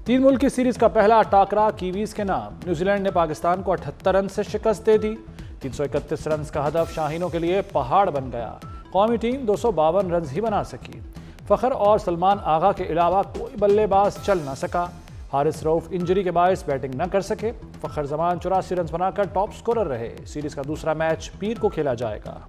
तीन मुल्क की सीरीज का पहला टाकरा कीवीज के नाम। न्यूजीलैंड ने पाकिस्तान को 78 रन से शिकस्त दे दी। 331 रन का हदफ शाहीनों के लिए पहाड़ बन गया। कौमी टीम 252 रन ही बना सकी। फखर और सलमान आगा के अलावा कोई बल्लेबाज चल न सका। हारिस रऊफ इंजरी के बायस बैटिंग न कर सके। फखर जमान 84 रन बनाकर टॉप स्कोरर रहे। सीरीज का दूसरा मैच पीर को खेला जाएगा।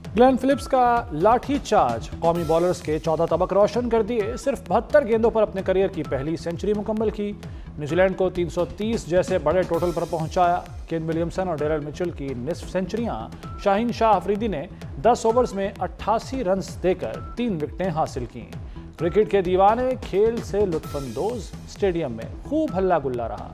ग्लेन फिलिप्स का लाठी चार्ज कौमी बॉलर्स के 14 तबक रोशन कर दिए। सिर्फ 72 गेंदों पर अपने करियर की पहली सेंचुरी मुकम्मल की। न्यूजीलैंड को 330 जैसे बड़े टोटल पर पहुंचाया। केन विलियमसन और डेरल मिचेल की निस्फ सेंचुरियां। शाहीन शाह अफरीदी ने 10 ओवर्स में 88 रन देकर 3 विकेटें हासिल की। क्रिकेट के दीवाने खेल से लुत्फानंदोज। स्टेडियम में खूब हल्ला गुल्ला रहा।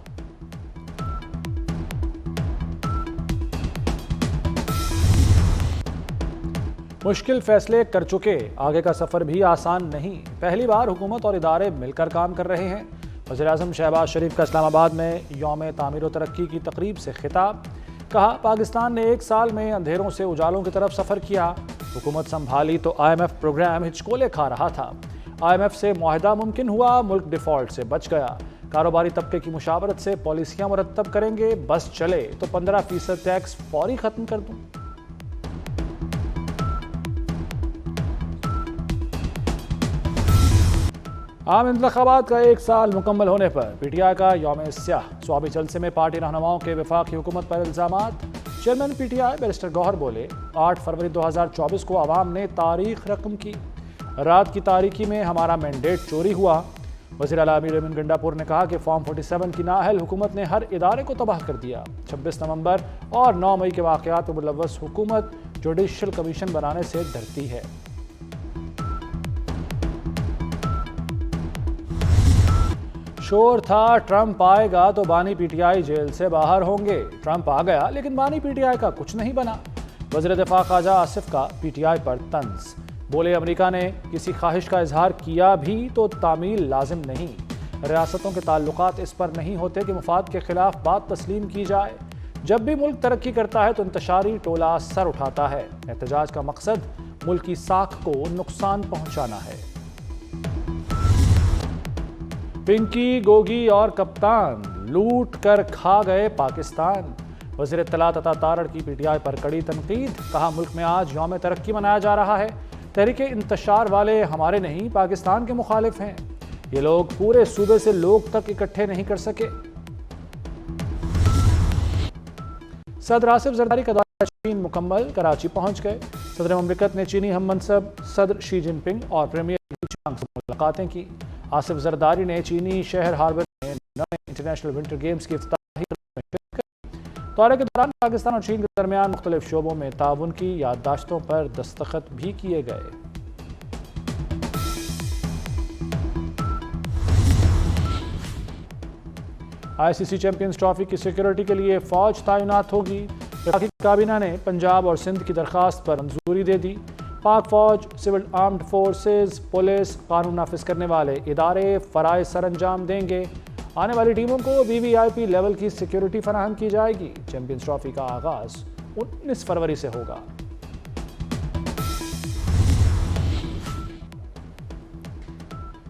मुश्किल फैसले कर चुके, आगे का सफर भी आसान नहीं। पहली बार हुकूमत और इदारे मिलकर काम कर रहे हैं। वज़ीर-ए-आज़म शहबाज शरीफ का इस्लामाबाद में यौम तामीर व तरक्की की तकरीब से खिताब। कहा, पाकिस्तान ने 1 साल में अंधेरों से उजालों की तरफ सफर किया। हुकूमत संभाली तो IMF प्रोग्राम हिचकोले खा रहा था। IMF से मुआहदा मुमकिन हुआ, मुल्क डिफॉल्ट से बच गया। कारोबारी तबके की मुशावरत से पॉलिसियां मुरतब करेंगे। बस चले तो 15% टैक्स फौरी खत्म कर दूं। आम इंतखाबात का 1 साल मुकम्मल होने पर PTI का यौम स्याह। स्वाबी जलसे में पार्टी रहनुमाओं के वफाकी हुकूमत पर इल्जामात। चेयरमैन PTI बैरिस्टर गौहर बोले, 8 फरवरी 2024 को अवाम ने तारीख रकम की। रात की तारीकी में हमारा मैंडेट चोरी हुआ। वज़ीर आला अमीर अमीन गंडापुर ने कहा कि फॉर्म 47 की नाअहल हुकूमत ने हर इदारे को तबाह कर दिया। 26 नवंबर और 9 मई के वाक़यात में मुलव्वस हुकूमत जुडिशल कमीशन बनाने से डरती है। शोर था, ट्रंप आएगा तो बानी PTI जेल से बाहर होंगे। ट्रंप आ गया लेकिन बानी PTI का कुछ नहीं बना। वज़ीर दिफा ख्वाजा आसिफ का PTI पर तंज। बोले, अमेरिका ने किसी ख्वाहिश का इजहार किया भी तो तामील लाजिम नहीं। रियासतों के ताल्लुकात इस पर नहीं होते कि मुफाद के खिलाफ बात तस्लीम की जाए। जब भी मुल्क तरक्की करता है तो इंतशारी टोला सर उठाता है। एहतजाज का मकसद मुल्क की साख को नुकसान पहुंचाना है। पिंकी, गोगी और कप्तान लूट कर खा गए पाकिस्तान। वज़ीर इत्तलात अता तारड़ की PTI पर कड़ी तनकीद। कहा, मुल्क में आज यौम तरक्की मनाया जा रहा है। तहरीके इंतशार वाले हमारे नहीं पाकिस्तान के मुखालिफ हैं। ये लोग पूरे सूबे से लोग तक इकट्ठे नहीं कर सके। सदर आसिफ जरदारी का दौरा चीन मुकम्मल, कराची पहुंच गए। सदर ममलिकत ने चीनी हम मनसब सदर शी जिनपिंग और प्रीमियर ली चांग से मुलाकातें की। आसिफ जरदारी ने चीनी शहर हार्बर में नए इंटरनेशनल विंटर गेम्स की इफ्तिताही दौरे के दौरान पाकिस्तान और चीन के दरमियान मुख्तलिफ शोबों में ताउन की याददाश्तों पर दस्तखत भी किए गए। ICC चैंपियंस ट्रॉफी की सिक्योरिटी के लिए फौज तैनात होगी। वफाकी काबीना ने पंजाब और सिंध की दरखास्त पर मंजूरी दे दी। पाक फौज, सिविल आर्म्ड फोर्सेज, पुलिस, कानून नाफिज करने वाले इदारे फराइज सर अंजाम देंगे। आने वाली टीमों को VVIP लेवल की सिक्योरिटी फराहम की जाएगी। चैंपियंस ट्रॉफी का आगाज 19 फरवरी से होगा।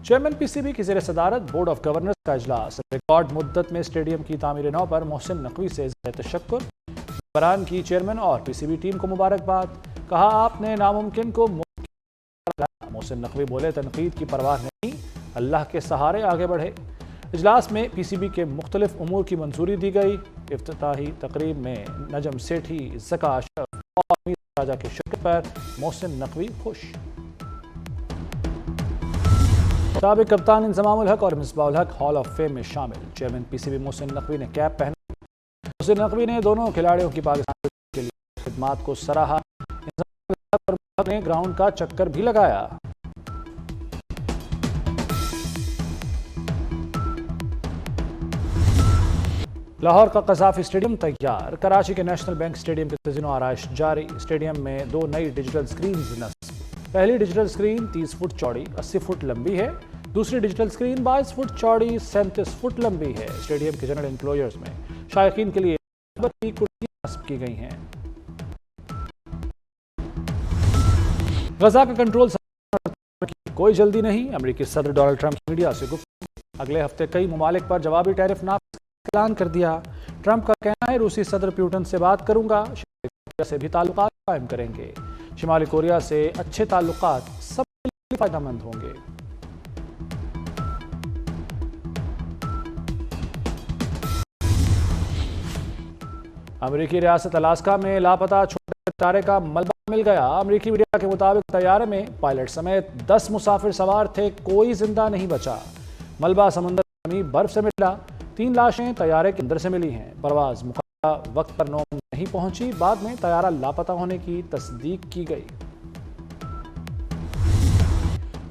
चेयरमैन PCB की ज़ेर सदारत बोर्ड ऑफ गवर्नर्स का इजलास। रिकॉर्ड मुद्दत में स्टेडियम की तामीर नौ पर मोहसिन नकवी से तशक्कुर। बरान की चेयरमैन और PCB टीम को मुबारकबाद। कहा, आपने नामुमकिन को मुमकिन। मोहसिन नकवी बोले, तनकीद की परवाह नहीं, अल्लाह के सहारे आगे बढ़े। इजलास में PCB के मुख्तलिफ उमूर की मंजूरी दी गई। इफ्तिताही तकरीब में नजम सेठी, ज़का अशरफ और मीर राजा की शिरकत पर मोहसिन नकवी खुश। साबिक कप्तान इंजमाम उल हक और Misbah ul Haq hall of fame में शामिल। चेयरमैन PCB मोहसिन नकवी ने कैप पहना। मोहसिन नकवी ने दोनों खिलाड़ियों की पाकिस्तान के लिए खिदमात को सराहा। ने ग्राउंड का चक्कर भी लगाया। लाहौर का कज़ाफी स्टेडियम तैयार। कराची के नेशनल बैंक स्टेडियम के तज़ीनो आराइश जारी। स्टेडियम में 2 नई डिजिटल स्क्रीन नस्ब। पहली डिजिटल स्क्रीन 30 फुट चौड़ी 80 फुट लंबी है। दूसरी डिजिटल स्क्रीन 22 फुट चौड़ी 37 फुट लंबी है। स्टेडियम के जनरल इंक्लोजर्स में शायकीन के लिए कुर्सियां नस्ब की गई हैं। गजा का कंट्रोल की कोई जल्दी नहीं, अमेरिकी सदर डोनाल्ड ट्रंप की मीडिया से गुफ्तगू। अगले हफ्ते कई ममालिक पर जवाबी टैरिफ नाफिज का ऐलान कर दिया। ट्रंप का कहना है रूसी सदर पुतिन से बात करूंगा, शिमाली कोरिया से भी ताल्लुकात कायम करेंगे। शिमाली कोरिया से अच्छे ताल्लुकात सबके लिए फायदेमंद होंगे। अमेरिकी रियासत अलास्का में लापता छोटे तारे का मलबा मिल गया। अमेरिकी मीडिया के मुताबिक तैयारे में पायलट समेत 10 मुसाफिर सवार थे, कोई जिंदा नहीं बचा। मलबा समुद्र में बर्फ से मिला। 3 लाशें तैयारे के अंदर से मिली हैं। परवाज मुकम्मल वक्त पर नौ नहीं पहुंची। बाद में तैयारा लापता होने की तस्दीक की गई।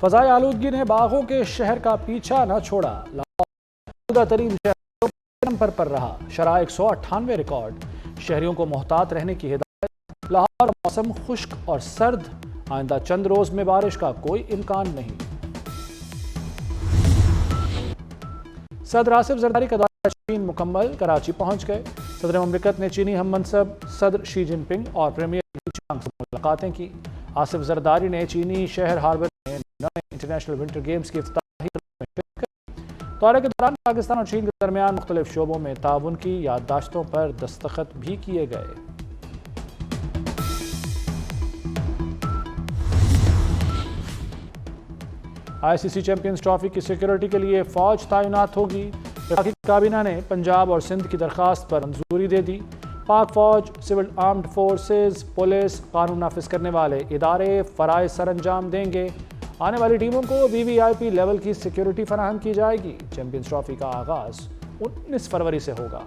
फजाई आलूदगी ने बाघों के शहर का पीछा न छोड़ा। लाहौर तरीन नंबर पर रहा। शरह 198 रिकॉर्ड। शहरियों को मोहतात रहने की हिदायत। लाहौर मौसम खुश्क और सर्द। आइंदा चंद रोज में बारिश का कोई इम्कान नहीं। सदर आसिफ जरदारी का दौरा चीन मुकम्मल, कराची पहुंच गए। सदर ममलिकत ने चीनी हम मनसब सदर शी जिनपिंग और प्रीमियर ली चांग से मुलाकातें की। आसिफ जरदारी ने चीनी शहर हार्बर में नए इंटरनेशनल विंटर गेम्स की इफ्तिताही में शिरकत की। दौरे के दौरान पाकिस्तान और चीन के दरमियान मुख्तलिफ शोबों में ताउन की याददाश्तों पर दस्तखत भी किए गए। आईसीसी चैंपियंस ट्रॉफी की सिक्योरिटी के लिए फौज तैनात होगी। वफाकी काबीना ने पंजाब और सिंध की दरखास्त पर मंजूरी दे दी। पाक फौज, सिविल आर्म्ड फोर्सेज, पुलिस, कानून नाफिज करने वाले इदारे फराइज सर अंजाम देंगे। आने वाली टीमों को वीवीआईपी लेवल की सिक्योरिटी फराहम की जाएगी। चैंपियंस ट्रॉफी का आगाज 19 फरवरी से होगा।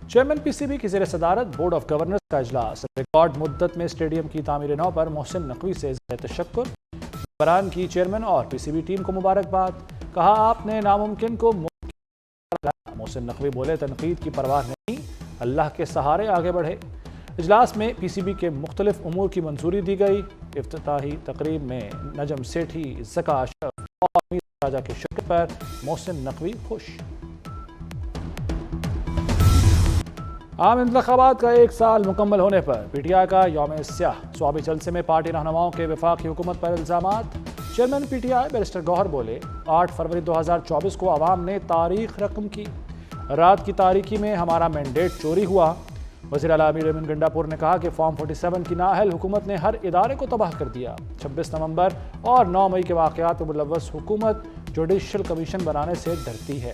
चेयरमैन पीसीबी की ज़ेर सदारत बोर्ड ऑफ गवर्नर्स का इजलास। रिकॉर्ड मुद्दत में स्टेडियम की तामीर नौ पर मोहसिन नकवी से तशक्कुर। मेंबरान की चेयरमैन और पीसीबी टीम को मुबारकबाद। कहा आपने नामुमकिन को मुमकिन। मोहसिन नकवी बोले तनकीद की परवाह नहीं, अल्लाह के सहारे आगे बढ़े। इजलास में पीसीबी के मुख्तलिफ उमूर की मंजूरी दी गई। इफ्तिताही तकरीब में नजम सेठी, ज़का अशरफ और मीर राजा की शिरकत पर मोहसिन नकवी खुश। आम इंतखाबात का 1 साल मुकम्मल होने पर पीटीआई का यौम स्याह। स्वाबी जलसे में पार्टी रहनुमाओं के वफाकी हुकूमत पर इल्जामात। चेयरमैन पीटीआई बैरिस्टर गौहर बोले 8 फरवरी 2024 को अवाम ने तारीख रकम की। रात की तारीकी में हमारा मैंडेट चोरी हुआ। वज़ीर आला अमीर अमीन गंडापुर ने कहा कि फॉर्म 47 की नाअहल हुकूमत ने हर इदारे को तबाह कर दिया। 26 नवंबर और 9 मई के वाक़यात में मुलव्वस हुकूमत जुडिशल कमीशन बनाने से डरती है।